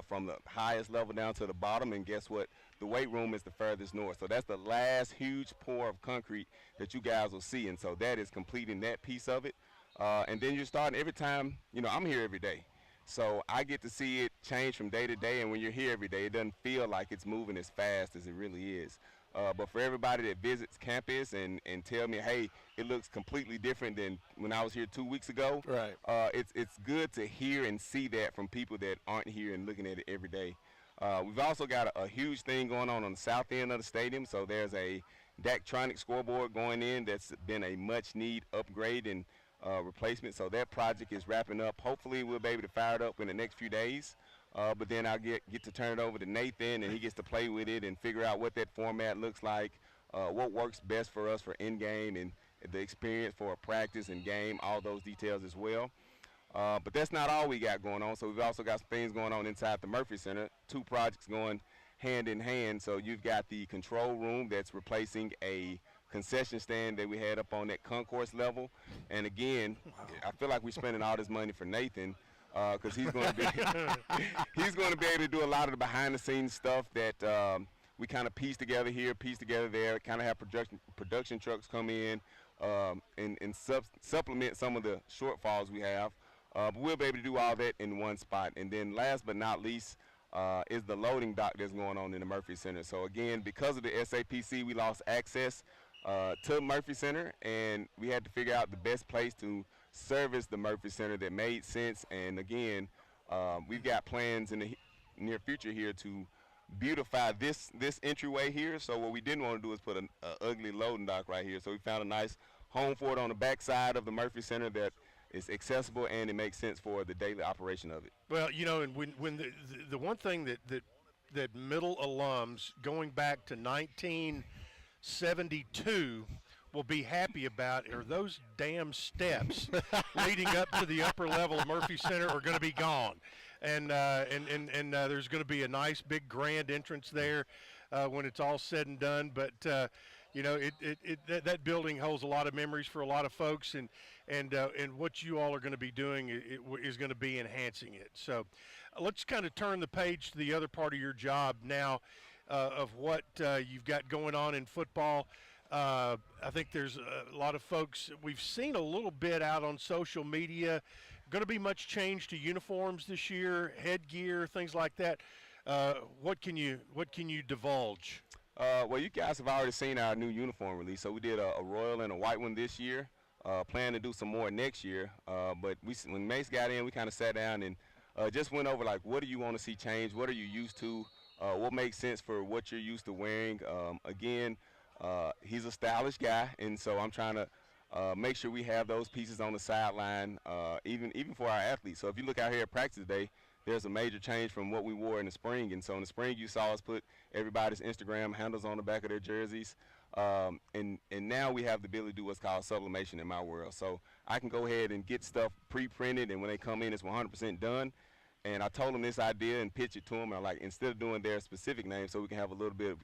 from the highest level down to the bottom. And guess what? The weight room is the furthest north. So that's the last huge pour of concrete that you guys will see. And so that is completing that piece of it. And then you're starting every time, I'm here every day. So I get to see it change from day to day. And when you're here every day, it doesn't feel like it's moving as fast as it really is. But for everybody that visits campus and tell me, hey, it looks completely different than when I was here 2 weeks ago. Right. It's good to hear and see that from people that aren't here and looking at it every day. We've also got a huge thing going on the south end of the stadium. So there's a Daktronic scoreboard going in that's been a much-need upgrade and replacement. So that project is wrapping up. Hopefully we'll be able to fire it up in the next few days. But then I'll get to turn it over to Nathan, and he gets to play with it and figure out what that format looks like, what works best for us for in-game and the experience for a practice and game, all those details as well. But that's not all we got going on. So we've also got some things going on inside the Murphy Center, 2 projects going hand in hand. So you've got the control room that's replacing a concession stand that we had up on that concourse level. And again, I feel like we're spending all this money for Nathan, because he's going to be he's going to be able to do a lot of the behind-the-scenes stuff that we kind of piece together here, piece together there, kind of have production trucks come in and supplement some of the shortfalls we have. But we'll be able to do all that in one spot. And then last but not least is the loading dock that's going on in the Murphy Center. So again, because of the SAPC, we lost access to Murphy Center, and we had to figure out the best place to service the Murphy Center that made sense. And again, we've got plans in the near future here to beautify this entryway here. So what we didn't want to do is put an ugly loading dock right here. So we found a nice home for it on the back side of the Murphy Center that is accessible and it makes sense for the daily operation of it. Well, and when the one thing that middle alums going back to 1972 will be happy about are those damn steps leading up to the upper level of Murphy Center are going to be gone. And there's going to be a nice big grand entrance there when it's all said and done. But that building holds a lot of memories for a lot of folks, and what you all are going to be doing is going to be enhancing it. So let's kind of turn the page to the other part of your job now, of what you've got going on in football. I think there's a lot of folks, we've seen a little bit out on social media. Going to be much change to uniforms this year, headgear, things like that. What can you divulge? Well, you guys have already seen our new uniform release. So we did a royal and a white one this year. Plan to do some more next year. But when Mace got in, we kind of sat down and just went over, like, what do you want to see change? What are you used to? What makes sense for what you're used to wearing? Again, he's a stylish guy, and so I'm trying to make sure we have those pieces on the sideline, even for our athletes. So if you look out here at practice today, there's a major change from what we wore in the spring. And so in the spring, you saw us put everybody's Instagram handles on the back of their jerseys. And now we have the ability to do what's called sublimation in my world. So I can go ahead and get stuff pre-printed, and when they come in, it's 100% done. And I told them this idea and pitched it to them. And like, instead of doing their specific name, so we can have a little bit of,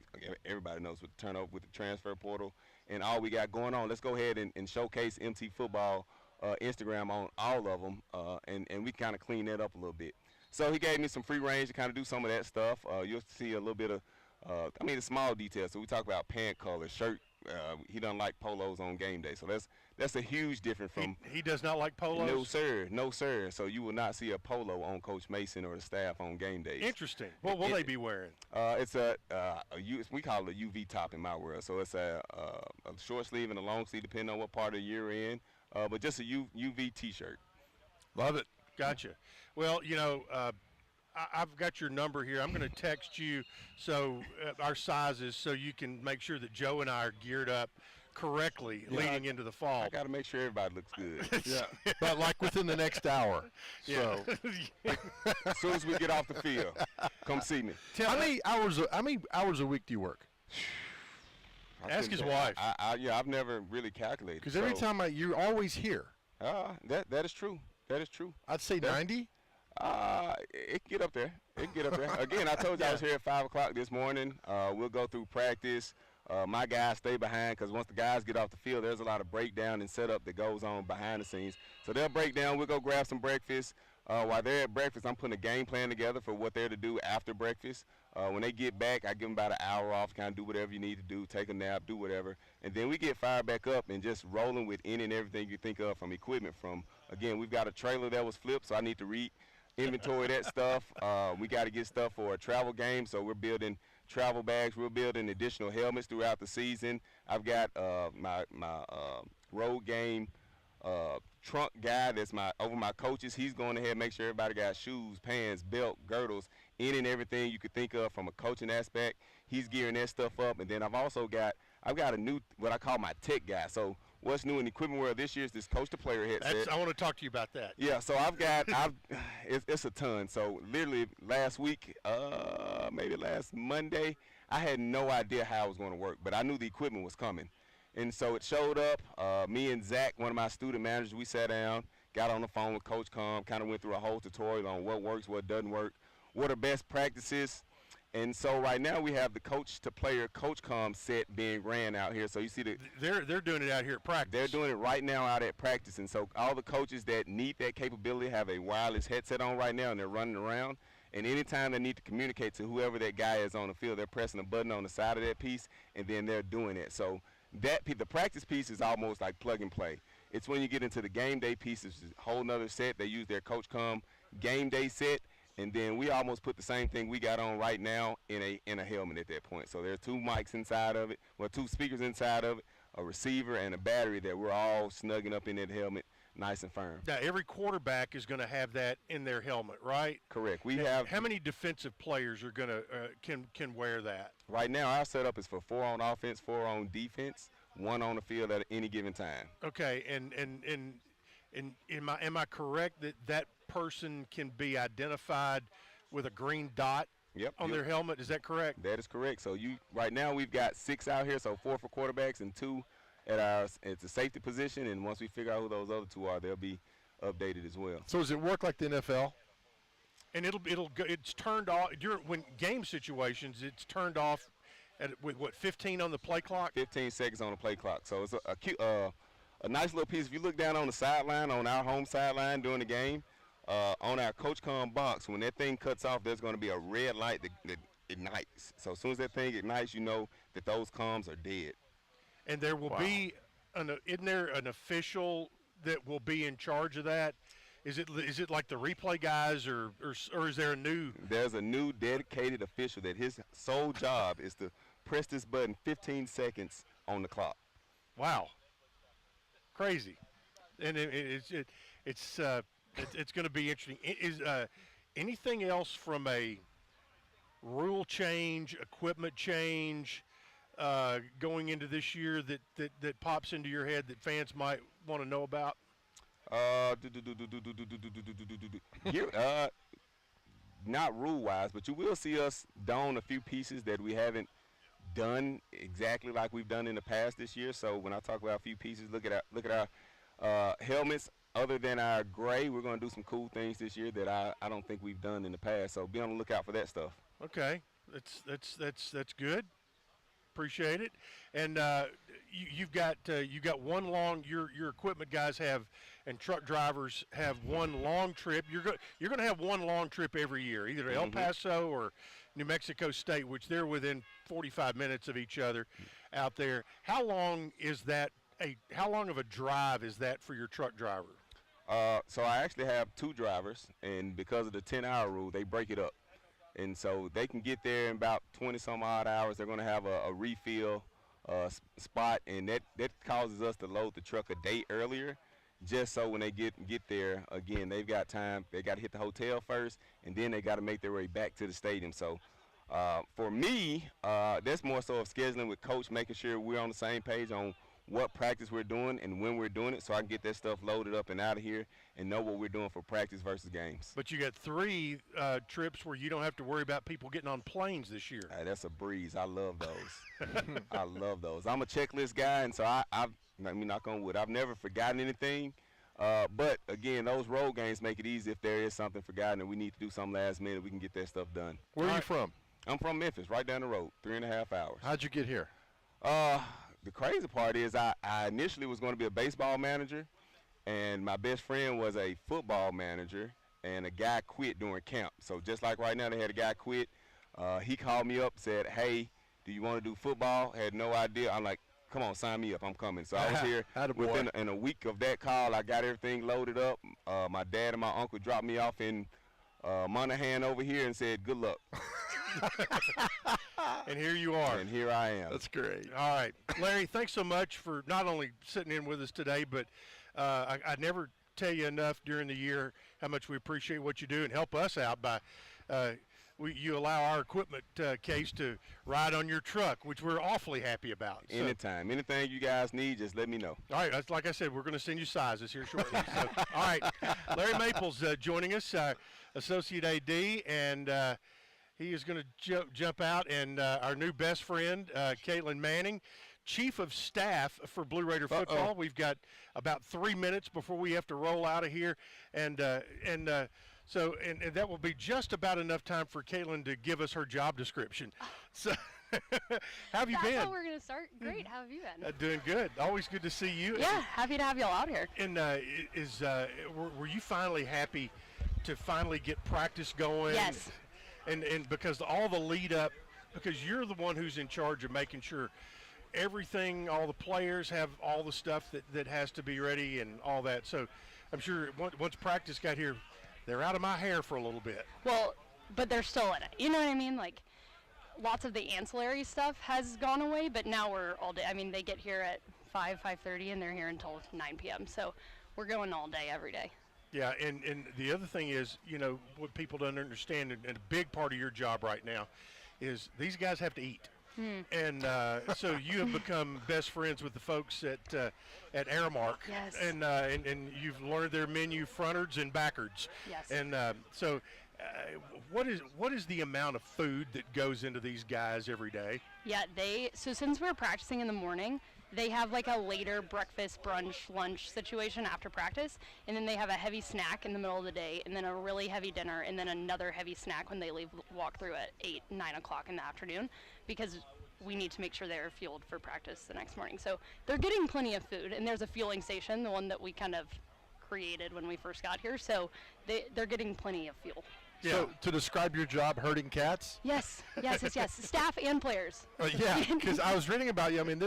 everybody knows what the turnover with the transfer portal and all we got going on. Let's go ahead and showcase MT Football Instagram on all of them, and we kind of clean that up a little bit. So he gave me some free range to kind of do some of that stuff. You'll see a little bit of, the small details. So we talk about pant color, shirt. He doesn't like polos on game day. So that's a huge difference from. He does not like polos? No, sir. No, sir. So you will not see a polo on Coach Mason or the staff on game days. Interesting. What will they be wearing? It's we call it a UV top in my world. So it's a short sleeve and a long sleeve, depending on what part of the year we're in. But just a UV T-shirt. Love it. Gotcha. Well, I've got your number here. I'm going to text you our sizes so you can make sure that Joe and I are geared up correctly leading into the fall. I got to make sure everybody looks good. Yeah, but like within the next hour. Yeah. So As soon as we get off the field, come see me. how many hours a week do you work? Ask his wife. I've never really calculated. Because every time you're always here. That is true. That is true. I'd say 90. It can get up there. Again, I told you I was here at 5 o'clock this morning. We'll go through practice. My guys stay behind because once the guys get off the field, there's a lot of breakdown and setup that goes on behind the scenes. So they'll break down. We'll go grab some breakfast. While they're at breakfast, I'm putting a game plan together for what they're to do after breakfast. When they get back, I give them about an hour off, kind of do whatever you need to do, take a nap, do whatever. And then we get fired back up and just rolling with any and everything you think of from equipment. Again, we've got a trailer that was flipped, so I need to inventory that stuff. We got to get stuff for a travel game, so we're building travel bags. We're building additional helmets throughout the season. I've got my road game trunk guy that's over my coaches. He's going ahead and make sure everybody got shoes, pants, belt, girdles, any and everything you could think of from a coaching aspect. He's gearing that stuff up. And then I've got a new, what I call my tech guy. So what's new in the equipment world this year is this Coach to Player headset. I want to talk to you about that. Yeah, so it's a ton. So literally last week, maybe last Monday, I had no idea how it was going to work, but I knew the equipment was coming. And so it showed up. Me and Zach, one of my student managers, we sat down, got on the phone with Coach Com, kind of went through a whole tutorial on what works, what doesn't work, what are best practices. And so right now we have the Coach to Player Coach Com set being ran out here. So you see they're doing it out here at practice. They're doing it right now out at practice. And so all the coaches that need that capability have a wireless headset on right now, and they're running around. And anytime they need to communicate to whoever that guy is on the field, they're pressing a button on the side of that piece, and then they're doing it. So the practice piece is almost like plug and play. It's when you get into the game day piece, it's a whole nother set. They use their Coach Com game day set, and then we almost put the same thing we got on right now in a helmet at that point. So there are two mics inside of it, two speakers inside of it, a receiver and a battery that we're all snugging up in that helmet, nice and firm. Now every quarterback is going to have that in their helmet, right? Correct. We have. How many defensive players are going to can wear that? Right now, our setup is for 4 on offense, 4 on defense, 1 on the field at any given time. Okay, and am I correct that person can be identified with a green dot on their helmet? Is that correct? That is correct. So right now we've got 6 out here, so 4 for quarterbacks and 2 it's a safety position, and once we figure out who those other 2 are, they'll be updated as well. So does it work like the NFL? And it's turned off when game situations. It's turned off with 15 on the play clock. 15 seconds on the play clock. So it's a nice little piece. If you look down on the sideline, on our home sideline during the game, on our Coach Com box, when that thing cuts off, there's going to be a red light that ignites. So as soon as that thing ignites, you know that those comms are dead. And there will be isn't there an official that will be in charge of that? Is it like the replay guys or is there a new? There's a new dedicated official that his sole job is to press this button 15 seconds on the clock. Wow. Crazy. And it's going to be interesting. Is anything else from a rule change, equipment change, going into this year that pops into your head that fans might want to know about? not rule-wise, but you will see us don a few pieces that we haven't done exactly like we've done in the past this year. So when I talk about a few pieces, look at our helmets. Other than our gray, we're going to do some cool things this year that I don't think we've done in the past. So be on the lookout for that stuff. Okay, that's good. Appreciate it. And you've got one long. Your equipment guys have, and truck drivers have one long trip. You're going to have one long trip every year, either to El Paso or New Mexico State, which they're within 45 minutes of each other out there. How long is that? How long of a drive is that for your truck driver? So I actually have two drivers, and because of the 10-hour rule, they break it up. And so they can get there in about 20-some odd hours. They're going to have a refill spot, and that causes us to load the truck a day earlier, just so when they get there, again, they've got time. They got to hit the hotel first, and then they got to make their way back to the stadium. So for me, that's more so of scheduling with Coach, making sure we're on the same page on what practice we're doing and when we're doing it, so I can get that stuff loaded up and out of here and know what we're doing for practice versus games. But you got 3 trips where you don't have to worry about people getting on planes this year. That's a breeze. I love those. I love those. I'm a checklist guy, and so I mean, knock on wood, I've never forgotten anything. But again, those road games make it easy if there is something forgotten and we need to do something last minute. We can get that stuff done. Where are you from? I'm from Memphis, right down the road, 3.5 hours. How'd you get here? The crazy part is I initially was going to be a baseball manager, and my best friend was a football manager, and a guy quit during camp. So just like right now, they had a guy quit. He called me up, said, "Hey, do you want to do football?" Had no idea. I'm like, "Come on, sign me up. I'm coming." So I was here within a week of that call. I got everything loaded up. My dad and my uncle dropped me off in Monaghan over here and said, "Good luck." And here you are. And here I am. That's great. All right. Larry, thanks so much for not only sitting in with us today, but I never tell you enough during the year how much we appreciate what you do and help us out by you allow our equipment case to ride on your truck, which we're awfully happy about. So, Anytime. Anything you guys need, just let me know. all right. That's, like I said, we're going to send you sizes here shortly. So, all right. Larry Maples joining us, Associate AD, and he is going to jump out, and our new best friend, Caitlin Manning, Chief of Staff for Blue Raider football. We've got about 3 minutes before we have to roll out of here, and so that will be just about enough time for Caitlin to give us her job description. So, how have you been? That's how we're going to start. Great. How have you been? Doing good. Always good to see you. Yeah, happy to have y'all out here. And were you finally happy to finally get practice going? Yes. And because all the lead up, because you're the one who's in charge of making sure everything, all the players have all the stuff that has to be ready and all that. So I'm sure once practice got here, they're out of my hair for a little bit. Well, but they're still in it. You know what I mean? Like, lots of the ancillary stuff has gone away, but now we're all day. I mean, they get here at 5:30, and they're here until 9 p.m. So we're going all day, every day. Yeah, and the other thing is, what people don't understand, and a big part of your job right now, is these guys have to eat. And so you have become best friends with the folks at Aramark. Yes. And you've learned their menu frontwards and backwards. Yes. And so what is the amount of food that goes into these guys every day? Yeah, so since we're practicing in the morning, they have like a later breakfast, brunch, lunch situation after practice, and then they have a heavy snack in the middle of the day, and then a really heavy dinner, and then another heavy snack when they walk through at 8, 9 o'clock in the afternoon, because we need to make sure they're fueled for practice the next morning. So they're getting plenty of food, and there's a fueling station, the one that we kind of created when we first got here, so they're getting plenty of fuel. Yeah. So to describe your job, herding cats? Yes. Staff and players. Yeah, because I was reading about you. I mean,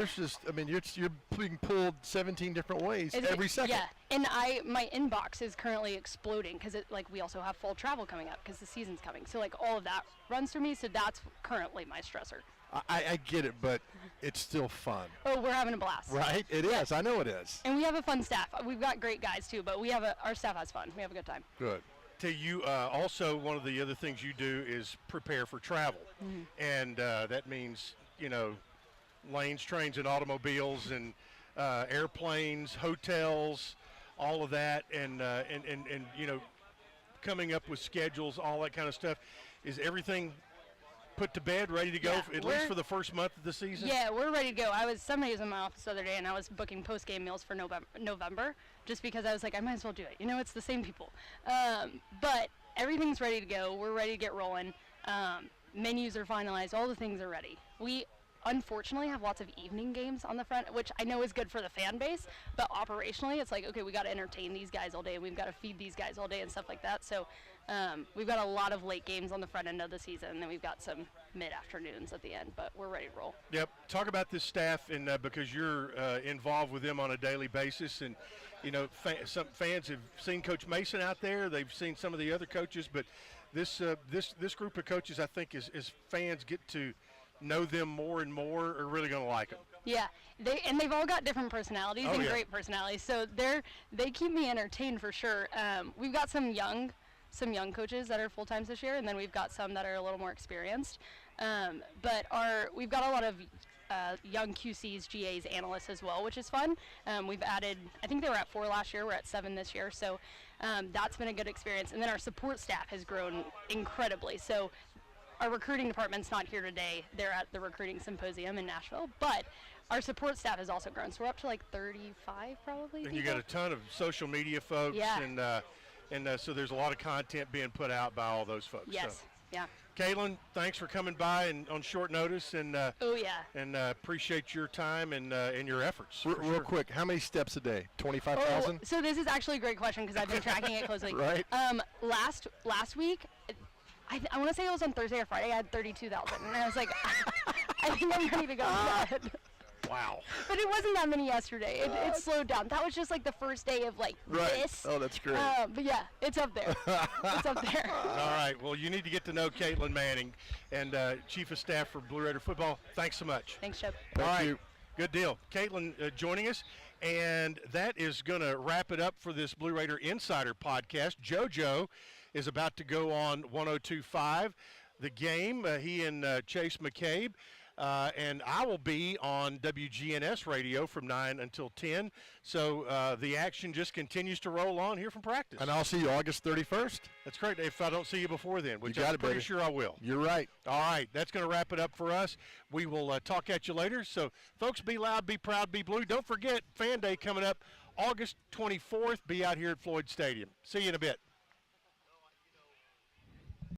you're being pulled 17 different ways every second. Yeah, and my inbox is currently exploding because we also have fall travel coming up because the season's coming. So like all of that runs through me. So that's currently my stressor. I get it, but it's still fun. Oh, we're having a blast. Right? It is. I know it is. And we have a fun staff. We've got great guys too, but our staff has fun. We have a good time. Good. Tell you, also one of the other things you do is prepare for travel, and that means lanes, trains, and automobiles, and airplanes, hotels, all of that, and coming up with schedules, all that kind of stuff. Is everything put to bed, ready to go, Yeah, at least for the first month of the season? Yeah, we're ready to go. Somebody was in my office the other day, and I was booking post-game meals for November, just because I was like, I might as well do it. It's the same people. But everything's ready to go. We're ready to get rolling. Menus are finalized. All the things are ready. We unfortunately have lots of evening games on the front, which I know is good for the fan base, but operationally it's like, okay, we got to entertain these guys all day, and we've got to feed these guys all day and stuff like that. So we've got a lot of late games on the front end of the season, and then we've got some mid-afternoons at the end, but we're ready to roll. Yep. Talk about this staff, and because you're involved with them on a daily basis, and some fans have seen Coach Mason out there. They've seen some of the other coaches, but this group of coaches, I think, as fans get to know them more and more, are really going to like them. Yeah, they've all got different personalities and great personalities, so they keep me entertained for sure. We've got some young coaches that are full-times this year, and then we've got some that are a little more experienced. But we've got a lot of young QCs, GAs, analysts as well, which is fun. We've added, I think they were at 4 last year, we're at 7 this year, so that's been a good experience. And then our support staff has grown incredibly. So our recruiting department's not here today. They're at the recruiting symposium in Nashville, but our support staff has also grown. So we're up to like 35 probably. And people. you got a ton of social media folks, Yeah. and so there's a lot of content being put out by all those folks. Yes, So. yeah. Caitlin, thanks for coming by and on short notice, and Oh yeah. appreciate your time and your efforts. for Real sure. quick, how many steps a day? 25,000? So this is actually a great question because I've been tracking it closely. Right. Last week, I want to say it was on Thursday or Friday, I had 32,000. And I was like, I think I'm ready to go to bed. Wow. But it wasn't that many yesterday. It slowed down. That was just like the first day of like Right. this. Oh, that's great. But yeah, it's up there. It's up there. All right. Well, you need to get to know Caitlin Manning, and Chief of Staff for Blue Raider Football. Thanks so much. Thanks, Chip. Thank All right. you. Good deal. Caitlin joining us. And that is going to wrap it up for this Blue Raider Insider podcast. JoJo is about to go on 102.5. The game, he and Chase McCabe. And I will be on WGNS radio from 9 until 10. So the action just continues to roll on here from practice. And I'll see you August 31st. That's great if I don't see you before then, which got I'm it, pretty baby. sure I will. You're right. All right, that's going to wrap it up for us. We will talk at you later. So, folks, be loud, be proud, be blue. Don't forget, Fan Day coming up August 24th. Be out here at Floyd Stadium. See you in a bit.